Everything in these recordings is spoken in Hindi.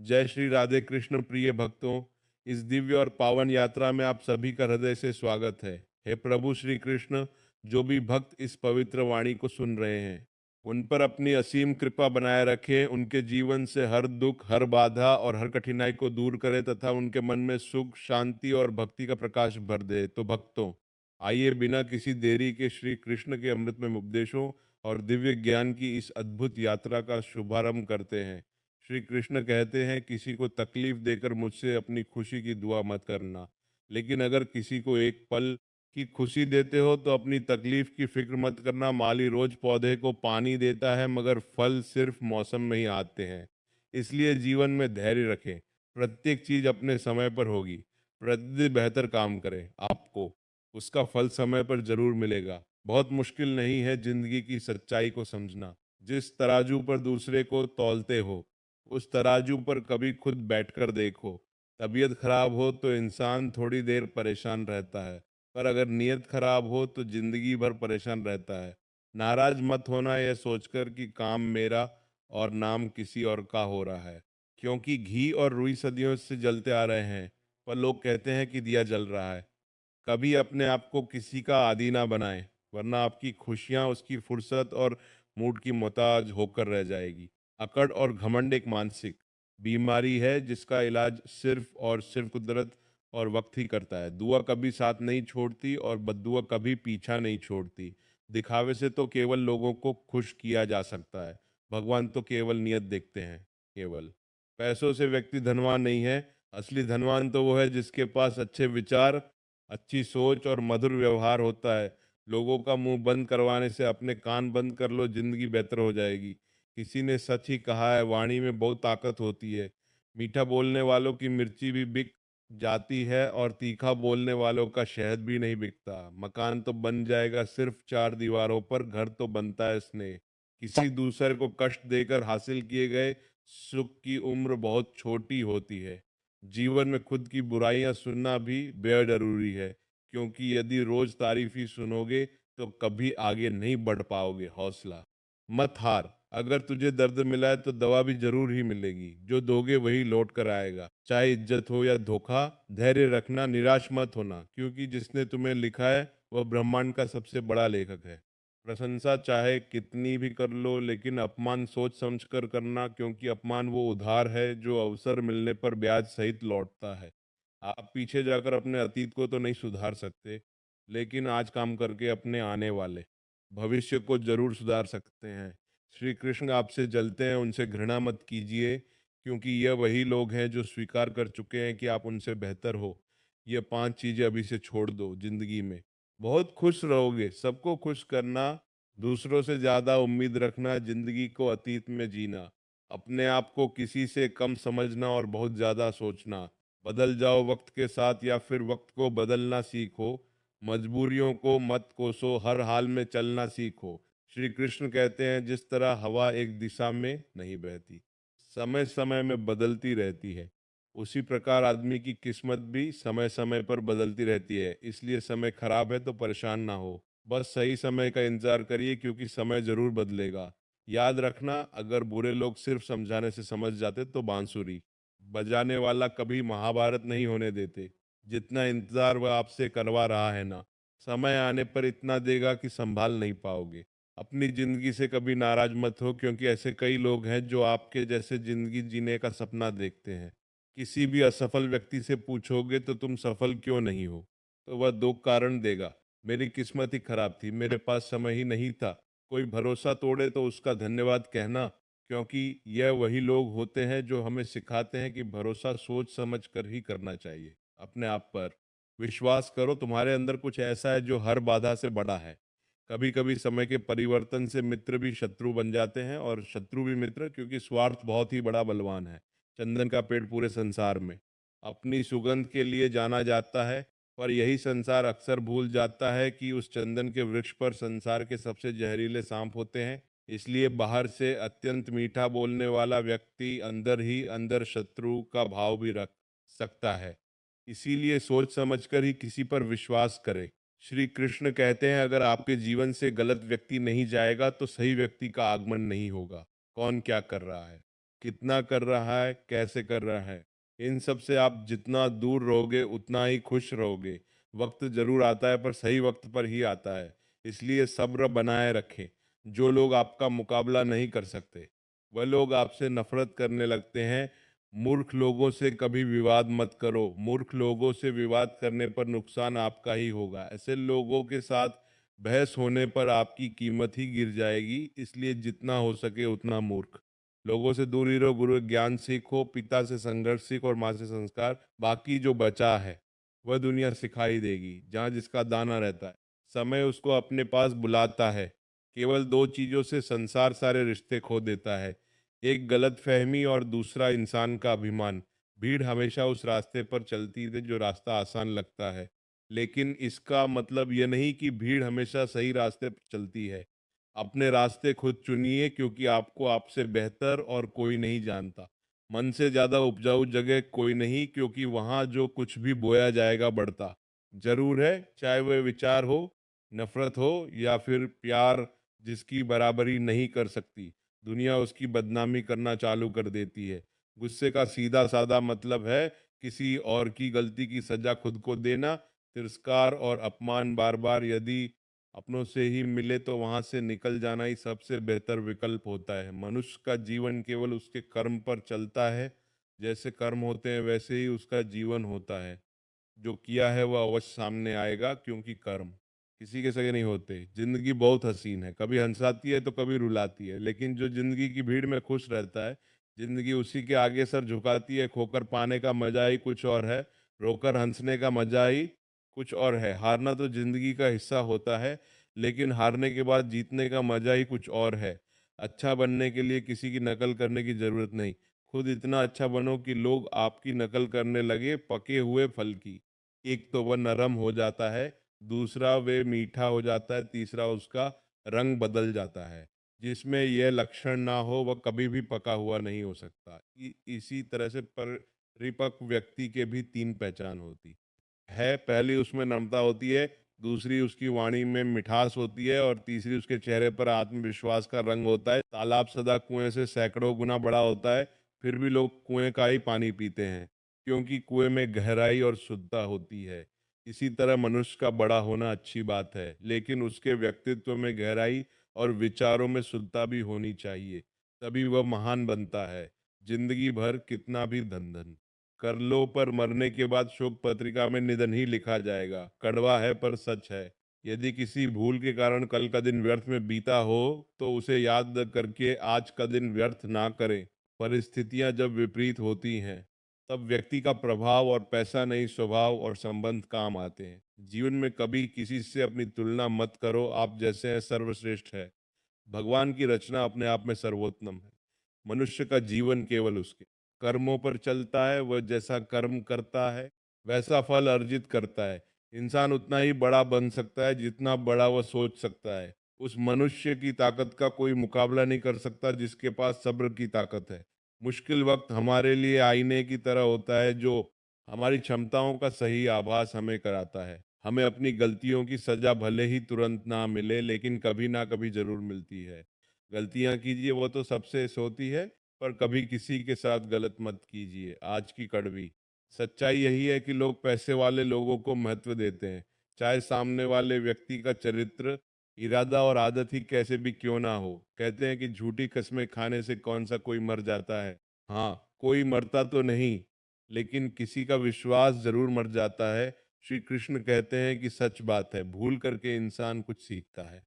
जय श्री राधे कृष्ण प्रिय भक्तों, इस दिव्य और पावन यात्रा में आप सभी का हृदय से स्वागत है। हे प्रभु श्री कृष्ण, जो भी भक्त इस पवित्र वाणी को सुन रहे हैं, उन पर अपनी असीम कृपा बनाए रखें, उनके जीवन से हर दुख, हर बाधा और हर कठिनाई को दूर करें तथा उनके मन में सुख, शांति और भक्ति का प्रकाश भर दे। तो भक्तों, आइए बिना किसी देरी के श्री कृष्ण के अमृतमय उपदेशों और दिव्य ज्ञान की इस अद्भुत यात्रा का शुभारंभ करते हैं। श्री कृष्ण कहते हैं, किसी को तकलीफ देकर मुझसे अपनी खुशी की दुआ मत करना, लेकिन अगर किसी को एक पल की खुशी देते हो तो अपनी तकलीफ की फिक्र मत करना। माली रोज पौधे को पानी देता है, मगर फल सिर्फ मौसम में ही आते हैं। इसलिए जीवन में धैर्य रखें, प्रत्येक चीज अपने समय पर होगी। प्रतिदिन बेहतर काम करें, आपको उसका फल समय पर जरूर मिलेगा। बहुत मुश्किल नहीं है जिंदगी की सच्चाई को समझना। जिस तराजू पर दूसरे को तौलते हो, उस तराजू पर कभी खुद बैठकर देखो। तबीयत खराब हो तो इंसान थोड़ी देर परेशान रहता है, पर अगर नीयत खराब हो तो जिंदगी भर परेशान रहता है। नाराज मत होना यह सोचकर कि काम मेरा और नाम किसी और का हो रहा है, क्योंकि घी और रुई सदियों से जलते आ रहे हैं, पर लोग कहते हैं कि दिया जल रहा है। कभी अपने आप को किसी का आदी ना बनाएं, वरना आपकी खुशियां उसकी फुर्सत और मूड की मोहताज होकर रह जाएगी। अकड़ और घमंड एक मानसिक बीमारी है, जिसका इलाज सिर्फ और सिर्फ कुदरत और वक्त ही करता है। दुआ कभी साथ नहीं छोड़ती और बद्दुआ कभी पीछा नहीं छोड़ती। दिखावे से तो केवल लोगों को खुश किया जा सकता है, भगवान तो केवल नियत देखते हैं। केवल पैसों से व्यक्ति धनवान नहीं है, असली धनवान तो वो है जिसके पास अच्छे विचार, अच्छी सोच और मधुर व्यवहार होता है। लोगों का मुंह बंद करवाने से अपने कान बंद कर लो, जिंदगी बेहतर हो जाएगी। किसी ने सच ही कहा है, वाणी में बहुत ताकत होती है। मीठा बोलने वालों की मिर्ची भी बिक जाती है और तीखा बोलने वालों का शहद भी नहीं बिकता। मकान तो बन जाएगा सिर्फ चार दीवारों पर, घर तो बनता है स्नेह। किसी दूसरे को कष्ट देकर हासिल किए गए सुख की उम्र बहुत छोटी होती है। जीवन में खुद की बुराइयां सुनना भी बेहद जरूरी है, क्योंकि यदि रोज तारीफ ही सुनोगे तो कभी आगे नहीं बढ़ पाओगे। हौसला मत हार, अगर तुझे दर्द मिला है तो दवा भी जरूर ही मिलेगी। जो दोगे वही लौट कर आएगा, चाहे इज्जत हो या धोखा। धैर्य रखना, निराश मत होना, क्योंकि जिसने तुम्हें लिखा है वह ब्रह्मांड का सबसे बड़ा लेखक है। प्रशंसा चाहे कितनी भी कर लो, लेकिन अपमान सोच समझ कर करना, क्योंकि अपमान वो उधार है जो अवसर मिलने पर ब्याज सहित लौटता है। आप पीछे जाकर अपने अतीत को तो नहीं सुधार सकते, लेकिन आज काम करके अपने आने वाले भविष्य को जरूर सुधार सकते हैं। श्री कृष्ण आपसे जलते हैं, उनसे घृणा मत कीजिए, क्योंकि यह वही लोग हैं जो स्वीकार कर चुके हैं कि आप उनसे बेहतर हो। ये पांच चीजें अभी से छोड़ दो जिंदगी में, बहुत खुश रहोगे। सबको खुश करना, दूसरों से ज्यादा उम्मीद रखना, जिंदगी को अतीत में जीना, अपने आप को किसी से कम समझना और बहुत ज्यादा सोचना। बदल जाओ वक्त के साथ या फिर वक्त को बदलना सीखो। मजबूरियों को मत कोसो, हर हाल में चलना सीखो। श्री कृष्ण कहते हैं, जिस तरह हवा एक दिशा में नहीं बहती, समय समय में बदलती रहती है, उसी प्रकार आदमी की किस्मत भी समय समय पर बदलती रहती है। इसलिए समय खराब है तो परेशान ना हो, बस सही समय का इंतजार करिए, क्योंकि समय जरूर बदलेगा। याद रखना, अगर बुरे लोग सिर्फ समझाने से समझ जाते तो बांसुरी बजाने वाला कभी महाभारत नहीं होने देते। जितना इंतजार वह आपसे करवा रहा है ना, समय आने पर इतना देगा कि संभाल नहीं पाओगे। अपनी जिंदगी से कभी नाराज मत हो, क्योंकि ऐसे कई लोग हैं जो आपके जैसे जिंदगी जीने का सपना देखते हैं। किसी भी असफल व्यक्ति से पूछोगे तो तुम सफल क्यों नहीं हो, तो वह दो कारण देगा। मेरी किस्मत ही खराब थी, मेरे पास समय ही नहीं था। कोई भरोसा तोड़े तो उसका धन्यवाद कहना, क्योंकि यह वही लोग होते हैं जो हमें सिखाते हैं कि भरोसा सोच समझ कर ही करना चाहिए। अपने आप पर विश्वास करो, तुम्हारे अंदर कुछ ऐसा है जो हर बाधा से बड़ा है। कभी कभी समय के परिवर्तन से मित्र भी शत्रु बन जाते हैं और शत्रु भी मित्र, क्योंकि स्वार्थ बहुत ही बड़ा बलवान है। चंदन का पेड़ पूरे संसार में अपनी सुगंध के लिए जाना जाता है, पर यही संसार अक्सर भूल जाता है कि उस चंदन के वृक्ष पर संसार के सबसे जहरीले सांप होते हैं। इसलिए बाहर से अत्यंत मीठा बोलने वाला व्यक्ति अंदर ही अंदर शत्रु का भाव भी रख सकता है। इसीलिए सोच समझकर ही किसी पर विश्वास करें। श्री कृष्ण कहते हैं, अगर आपके जीवन से गलत व्यक्ति नहीं जाएगा तो सही व्यक्ति का आगमन नहीं होगा। कौन क्या कर रहा है, कितना कर रहा है, कैसे कर रहा है। इन सब से आप जितना दूर रहोगे उतना ही खुश रहोगे। वक्त जरूर आता है पर सही वक्त पर ही आता है, इसलिए सब्र बनाए रखें। जो लोग आपका मुकाबला नहीं कर सकते वह लोग आपसे नफरत करने लगते हैं। मूर्ख लोगों से कभी विवाद मत करो, मूर्ख लोगों से विवाद करने पर नुकसान आपका ही होगा। ऐसे लोगों के साथ बहस होने पर आपकी कीमत ही गिर जाएगी, इसलिए जितना हो सके उतना मूर्ख लोगों से दूर ही रहो। गुरु ज्ञान सीखो, पिता से संघर्ष सीखो और माँ से संस्कार। बाकी जो बचा है वह दुनिया सिखाई देगी। जहाँ जिसका दाना रहता है समय उसको अपने पास बुलाता है। केवल दो चीजों से संसार सारे रिश्ते खो देता है, एक गलत फहमी और दूसरा इंसान का अभिमान। भीड़ हमेशा उस रास्ते पर चलती है जो रास्ता आसान लगता है, लेकिन इसका मतलब यह नहीं कि भीड़ हमेशा सही रास्ते पर चलती है। अपने रास्ते खुद चुनिए, क्योंकि आपको आपसे बेहतर और कोई नहीं जानता। मन से ज्यादा उपजाऊ जगह कोई नहीं, क्योंकि वहां जो कुछ भी बोया जाएगा बढ़ता जरूर है, चाहे वह विचार हो, नफरत हो या फिर प्यार। जिसकी बराबरी नहीं कर सकती दुनिया उसकी बदनामी करना चालू कर देती है। गुस्से का सीधा साधा मतलब है किसी और की गलती की सजा खुद को देना। तिरस्कार और अपमान बार बार यदि अपनों से ही मिले तो वहां से निकल जाना ही सबसे बेहतर विकल्प होता है। मनुष्य का जीवन केवल उसके कर्म पर चलता है। जैसे कर्म होते हैं वैसे ही उसका जीवन होता है। जो किया है वह अवश्य सामने आएगा, क्योंकि कर्म किसी के सगे नहीं होते। जिंदगी बहुत हसीन है, कभी हंसाती है तो कभी रुलाती है, लेकिन जो जिंदगी की भीड़ में खुश रहता है जिंदगी उसी के आगे सर झुकाती है। खोकर पाने का मजा ही कुछ और है, रोकर हंसने का मजा ही कुछ और है। हारना तो जिंदगी का हिस्सा होता है, लेकिन हारने के बाद जीतने का मजा ही कुछ और है। अच्छा बनने के लिए किसी की नकल करने की जरूरत नहीं, खुद इतना अच्छा बनो कि लोग आपकी नकल करने लगे पके हुए फल की। एक तो वह नरम हो जाता है, दूसरा वे मीठा हो जाता है, तीसरा उसका रंग बदल जाता है। जिसमें यह लक्षण ना हो वह कभी भी पका हुआ नहीं हो सकता। इसी तरह से परिपक्व व्यक्ति के भी तीन पहचान होती है। पहली उसमें नम्रता होती है, दूसरी उसकी वाणी में मिठास होती है और तीसरी उसके चेहरे पर आत्मविश्वास का रंग होता है। तालाब सदा कुएं से सैकड़ों गुना बड़ा होता है, फिर भी लोग कुएं का ही पानी पीते हैं, क्योंकि कुएं में गहराई और शुद्धता होती है। इसी तरह मनुष्य का बड़ा होना अच्छी बात है, लेकिन उसके व्यक्तित्व में गहराई और विचारों में शुद्धता भी होनी चाहिए, तभी वह महान बनता है। जिंदगी भर कितना भी धन धन कर लो, पर मरने के बाद शोक पत्रिका में निधन ही लिखा जाएगा। कड़वा है पर सच है। यदि किसी भूल के कारण कल का दिन व्यर्थ में बीता हो तो उसे याद करके आज का दिन व्यर्थ ना करें। परिस्थितियां जब विपरीत होती हैं तब व्यक्ति का प्रभाव और पैसा नहीं, स्वभाव और संबंध काम आते हैं। जीवन में कभी किसी से अपनी तुलना मत करो, आप जैसे हैं सर्वश्रेष्ठ है। भगवान की रचना अपने आप में सर्वोत्तम है। मनुष्य का जीवन केवल उसके कर्मों पर चलता है, वह जैसा कर्म करता है वैसा फल अर्जित करता है। इंसान उतना ही बड़ा बन सकता है जितना बड़ा वह सोच सकता है। उस मनुष्य की ताकत का कोई मुकाबला नहीं कर सकता जिसके पास सब्र की ताकत है। मुश्किल वक्त हमारे लिए आईने की तरह होता है, जो हमारी क्षमताओं का सही आभास हमें कराता है। हमें अपनी गलतियों की सजा भले ही तुरंत ना मिले, लेकिन कभी ना कभी जरूर मिलती है। गलतियां कीजिए वो तो सबसे होती है, पर कभी किसी के साथ गलत मत कीजिए। आज की कड़वी सच्चाई यही है कि लोग पैसे वाले लोगों को महत्व देते हैं, चाहे सामने वाले व्यक्ति का चरित्र, इरादा और आदत ही कैसे भी क्यों ना हो। कहते हैं कि झूठी कस्में खाने से कौन सा कोई मर जाता है। हाँ, कोई मरता तो नहीं, लेकिन किसी का विश्वास जरूर मर जाता है। श्री कृष्ण कहते हैं कि सच बात है, भूल करके इंसान कुछ सीखता है,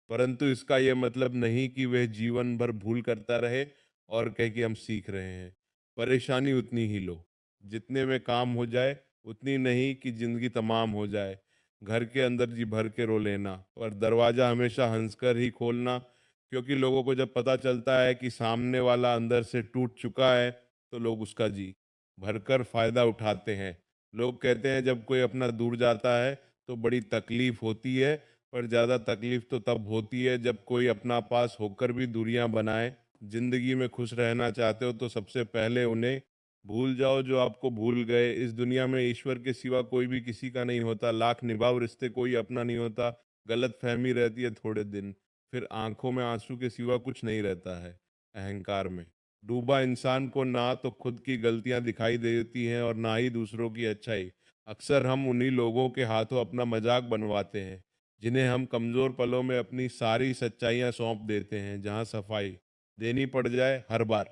परंतु इसका यह मतलब नहीं कि वह जीवन भर भूल करता रहे और कहे कि हम सीख रहे हैं। परेशानी उतनी ही लो जितने में काम हो जाए, उतनी नहीं कि जिंदगी तमाम हो जाए। घर के अंदर जी भर के रो लेना, और दरवाजा हमेशा हंसकर ही खोलना, क्योंकि लोगों को जब पता चलता है कि सामने वाला अंदर से टूट चुका है तो लोग उसका जी भरकर फायदा उठाते हैं। लोग कहते हैं जब कोई अपना दूर जाता है तो बड़ी तकलीफ होती है, पर ज्यादा तकलीफ तो तब होती है जब कोई अपना पास होकर भी दूरियां बनाए। जिंदगी में खुश रहना चाहते हो तो सबसे पहले उन्हें भूल जाओ जो आपको भूल गए। इस दुनिया में ईश्वर के सिवा कोई भी किसी का नहीं होता, लाख निभाव रिश्ते कोई अपना नहीं होता। गलत फहमी रहती है थोड़े दिन, फिर आंखों में आंसू के सिवा कुछ नहीं रहता है। अहंकार में डूबा इंसान को ना तो खुद की गलतियां दिखाई देती हैं और ना ही दूसरों की अच्छाई। अक्सर हम उन्हीं लोगों के हाथों अपना मजाक बनवाते हैं जिन्हें हम कमजोर पलों में अपनी सारी सच्चाइयां सौंप देते हैं। जहां सफाई देनी पड़ जाए हर बार,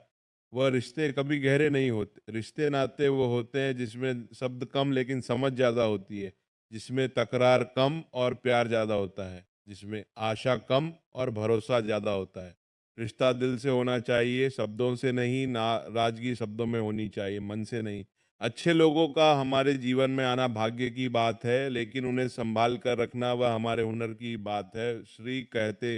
वह रिश्ते कभी गहरे नहीं होते। रिश्ते नाते वो होते हैं जिसमें शब्द कम लेकिन समझ ज्यादा होती है, जिसमें तकरार कम और प्यार ज्यादा होता है, जिसमें आशा कम और भरोसा ज्यादा होता है। रिश्ता दिल से होना चाहिए, शब्दों से नहीं। नाराजगी शब्दों में होनी चाहिए, मन से नहीं। अच्छे लोगों का हमारे जीवन में आना भाग्य की बात है, लेकिन उन्हें संभाल कर रखना वह हमारे हुनर की बात है। श्री कहते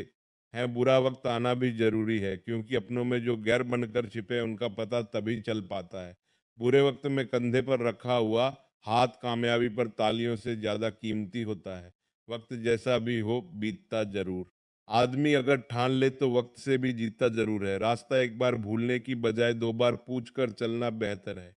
हैं बुरा वक्त आना भी जरूरी है, क्योंकि अपनों में जो गैर बनकर छिपे हैं, उनका पता तभी चल पाता है। बुरे वक्त में कंधे पर रखा हुआ हाथ कामयाबी पर तालियों से ज्यादा कीमती होता है। वक्त जैसा भी हो बीतता जरूर। आदमी अगर ठान ले तो वक्त से भी जीतता जरूर है। रास्ता एक बार भूलने की बजाय दो बार पूछ कर चलना बेहतर है।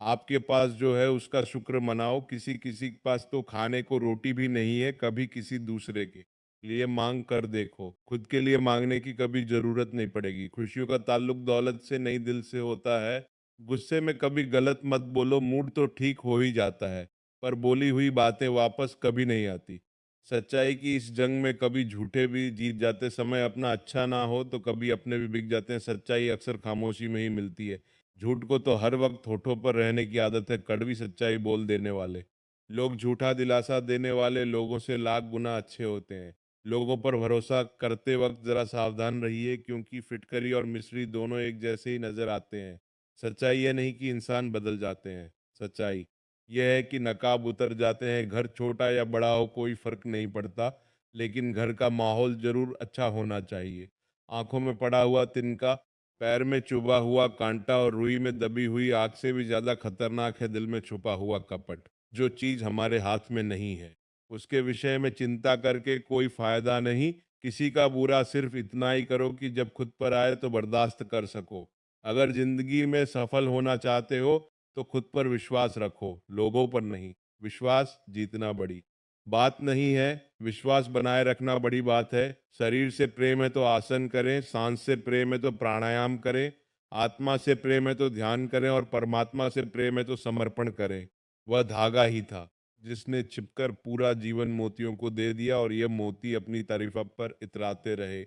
आपके पास जो है उसका शुक्र मनाओ। किसी किसी के पास तो खाने को रोटी भी नहीं है, कभी किसी दूसरे के लिए मांग कर देखो, खुद के लिए मांगने की कभी जरूरत नहीं पड़ेगी। खुशियों का ताल्लुक दौलत से नहीं दिल से होता है। गुस्से में कभी गलत मत बोलो, मूड तो ठीक हो ही जाता है, पर बोली हुई बातें वापस कभी नहीं आती। सच्चाई की इस जंग में कभी झूठे भी जीत जाते। समय अपना अच्छा ना हो तो कभी अपने भी बिक जाते हैं। सच्चाई अक्सर खामोशी में ही मिलती है। झूठ को तो हर वक्त होठों पर रहने की आदत है। कड़वी सच्चाई बोल देने वाले लोग झूठा दिलासा देने वाले लोगों से लाख गुना अच्छे होते हैं। लोगों पर भरोसा करते वक्त जरा सावधान रहिए, क्योंकि फिटकरी और मिश्री दोनों एक जैसे ही नजर आते हैं। सच्चाई यह नहीं कि इंसान बदल जाते हैं, सच्चाई यह है कि नकाब उतर जाते हैं। घर छोटा या बड़ा हो कोई फर्क नहीं पड़ता, लेकिन घर का माहौल जरूर अच्छा होना चाहिए। आंखों में पड़ा हुआ तिनका, पैर में चुभा हुआ कांटा और रुई में दबी हुई आग से भी ज्यादा खतरनाक है दिल में छुपा हुआ कपट। जो चीज हमारे हाथ में नहीं है उसके विषय में चिंता करके कोई फायदा नहीं। किसी का बुरा सिर्फ इतना ही करो कि जब खुद पर आए तो बर्दाश्त कर सको। अगर जिंदगी में सफल होना चाहते हो तो खुद पर विश्वास रखो, लोगों पर नहीं। विश्वास जीतना बड़ी बात नहीं है, विश्वास बनाए रखना बड़ी बात है। शरीर से प्रेम है तो आसन करें, सांस से प्रेम है तो प्राणायाम करें, आत्मा से प्रेम है तो ध्यान करें और परमात्मा से प्रेम है तो समर्पण करें। वह धागा ही था जिसने छिपकर पूरा जीवन मोतियों को दे दिया, और ये मोती अपनी तारीफ पर इतराते रहे।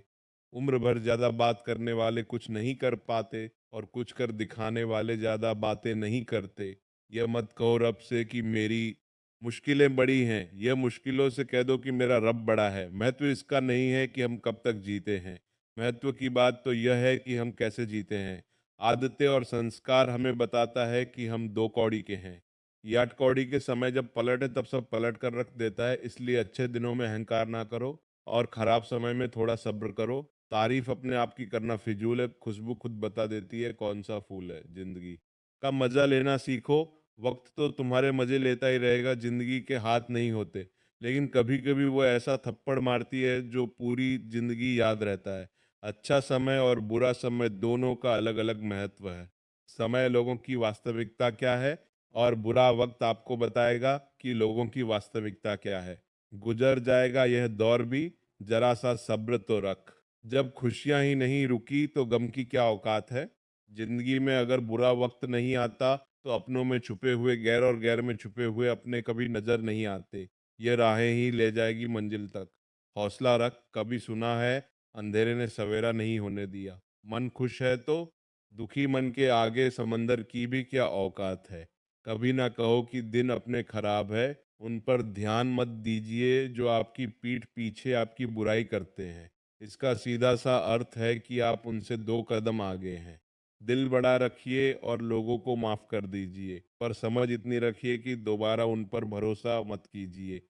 उम्र भर ज्यादा बात करने वाले कुछ नहीं कर पाते, और कुछ कर दिखाने वाले ज्यादा बातें नहीं करते। यह मत कहो रब से कि मेरी मुश्किलें बड़ी हैं, यह मुश्किलों से कह दो कि मेरा रब बड़ा है। महत्व इसका नहीं है कि हम कब तक जीते हैं, महत्व की बात तो यह है कि हम कैसे जीते हैं। आदतें और संस्कार हमें बताता है कि हम दो कौड़ी के हैं। ये आठ कौड़ी के समय जब पलटे तब सब पलट कर रख देता है। इसलिए अच्छे दिनों में अहंकार ना करो और खराब समय में थोड़ा सब्र करो। तारीफ अपने आप की करना फिजूल है, खुशबू खुद बता देती है कौन सा फूल है। जिंदगी का मजा लेना सीखो। वक्त तो तुम्हारे मजे लेता ही रहेगा, जिंदगी के हाथ नहीं होते, लेकिन कभी कभी वो ऐसा थप्पड़ मारती है जो पूरी जिंदगी याद रहता है। अच्छा समय और बुरा समय दोनों का अलग अलग महत्व है। समय लोगों की वास्तविकता क्या है, और बुरा वक्त आपको बताएगा कि लोगों की वास्तविकता क्या है। गुजर जाएगा यह दौर भी, जरा सा सब्र तो रख। जब खुशियां ही नहीं रुकी तो गम की क्या औकात है। जिंदगी में अगर बुरा वक्त नहीं आता तो अपनों में छुपे हुए गैर और गैर में छुपे हुए अपने कभी नजर नहीं आते। ये राहें ही ले जाएगी मंजिल तक। हौसला रख, कभी सुना है अंधेरे ने सवेरा नहीं होने दिया। मन खुश है तो दुखी मन के आगे समंदर की भी क्या औकात है। कभी ना कहो कि दिन अपने खराब है, उन पर ध्यान मत दीजिए जो आपकी पीठ पीछे आपकी बुराई करते हैं। इसका सीधा सा अर्थ है कि आप उनसे दो कदम आगे हैं। दिल बड़ा रखिए और लोगों को माफ कर दीजिए, पर समझ इतनी रखिए कि दोबारा उन पर भरोसा मत कीजिए।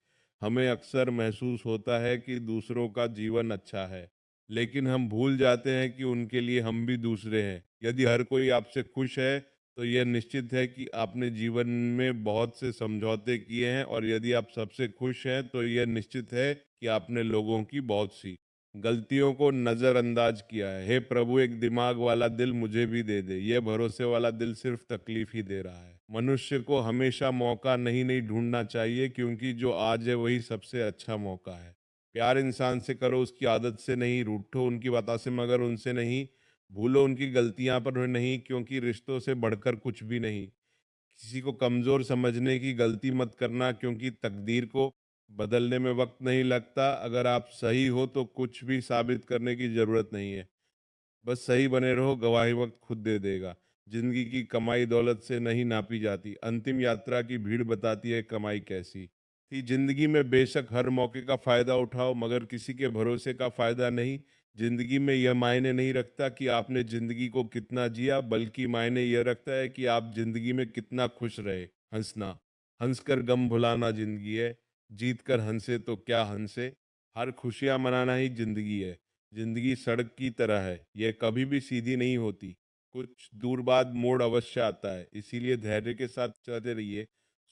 हमें अक्सर महसूस होता है कि दूसरों का जीवन अच्छा है, लेकिन हम भूल जाते हैं कि उनके लिए हम भी दूसरे हैं। यदि हर कोई आपसे खुश है तो यह निश्चित है कि आपने जीवन में बहुत से समझौते किए हैं, और यदि आप सबसे खुश हैं तो यह निश्चित है कि आपने लोगों की बहुत सी गलतियों को नजरअंदाज किया है। हे प्रभु, एक दिमाग वाला दिल मुझे भी दे दे। यह भरोसे वाला दिल सिर्फ तकलीफ ही दे रहा है। मनुष्य को हमेशा मौका नहीं नहीं ढूंढना चाहिए, क्योंकि जो आज है वही सबसे अच्छा मौका है। प्यार इंसान से करो, उसकी आदत से नहीं। रूठो उनकी बातों से मगर उनसे नहीं। भूलो उनकी गलतियां पर नहीं, क्योंकि रिश्तों से बढ़कर कुछ भी नहीं। किसी को कमजोर समझने की गलती मत करना, क्योंकि तकदीर को बदलने में वक्त नहीं लगता। अगर आप सही हो तो कुछ भी साबित करने की जरूरत नहीं है। बस सही बने रहो, गवाही वक्त खुद दे देगा। जिंदगी की कमाई दौलत से नहीं नापी जाती, अंतिम यात्रा की भीड़ बताती है कमाई कैसी थी। जिंदगी में बेशक हर मौके का फायदा उठाओ, मगर किसी के भरोसे का फायदा नहीं। जिंदगी में यह मायने नहीं रखता कि आपने जिंदगी को कितना जिया, बल्कि मायने यह रखता है कि आप जिंदगी में कितना खुश रहे। हंसना, हंसकर गम भुलाना जिंदगी है। जीत कर हंसे तो क्या हंसे, हर खुशियां मनाना ही जिंदगी है। जिंदगी सड़क की तरह है, यह कभी भी सीधी नहीं होती। कुछ दूर बाद मोड़ अवश्य आता है, इसीलिए धैर्य के साथ चलते रहिए।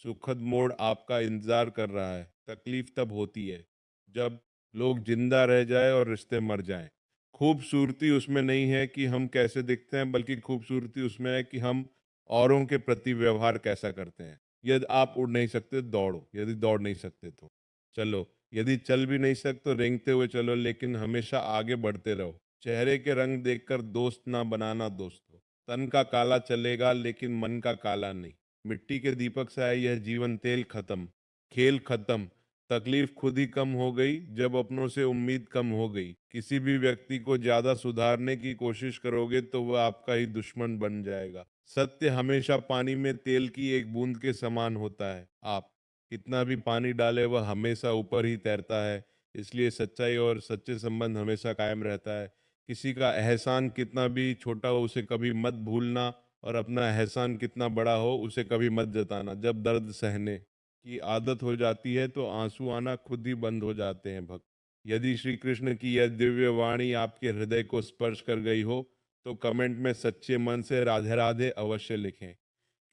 सुखद मोड़ आपका इंतजार कर रहा है। तकलीफ तब होती है जब लोग जिंदा रह जाए और रिश्ते मर जाएं। खूबसूरती उसमें नहीं है कि हम कैसे दिखते हैं, बल्कि खूबसूरती उसमें है कि हम औरों के प्रति व्यवहार कैसा करते हैं। यदि आप उड़ नहीं सकते दौड़ो, यदि दौड़ नहीं सकते तो चलो, यदि चल भी नहीं सकते तो रेंगते हुए चलो, लेकिन हमेशा आगे बढ़ते रहो। चेहरे के रंग देखकर दोस्त ना बनाना दोस्तों। तन का काला चलेगा लेकिन मन का काला नहीं। मिट्टी के दीपक से है यह जीवन, तेल खत्म, खेल खत्म। तकलीफ खुद ही कम हो गई जब अपनों से उम्मीद कम हो गई। किसी भी व्यक्ति को ज्यादा सुधारने की कोशिश करोगे तो वह आपका ही दुश्मन बन जाएगा। सत्य हमेशा पानी में तेल की एक बूंद के समान होता है। आप कितना भी पानी डाले वह हमेशा ऊपर ही तैरता है। इसलिए सच्चाई और सच्चे संबंध हमेशा कायम रहता है। किसी का एहसान कितना भी छोटा हो उसे कभी मत भूलना, और अपना एहसान कितना बड़ा हो उसे कभी मत जताना। जब दर्द सहने की आदत हो जाती है तो आंसू आना खुद ही बंद हो जाते हैं भक्त। यदि श्री कृष्ण की यह दिव्य वाणी आपके हृदय को स्पर्श कर गई हो तो कमेंट में सच्चे मन से राधे राधे अवश्य लिखें,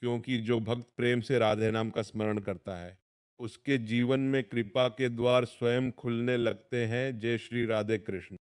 क्योंकि जो भक्त प्रेम से राधे नाम का स्मरण करता है उसके जीवन में कृपा के द्वार स्वयं खुलने लगते हैं। जय श्री राधे कृष्ण।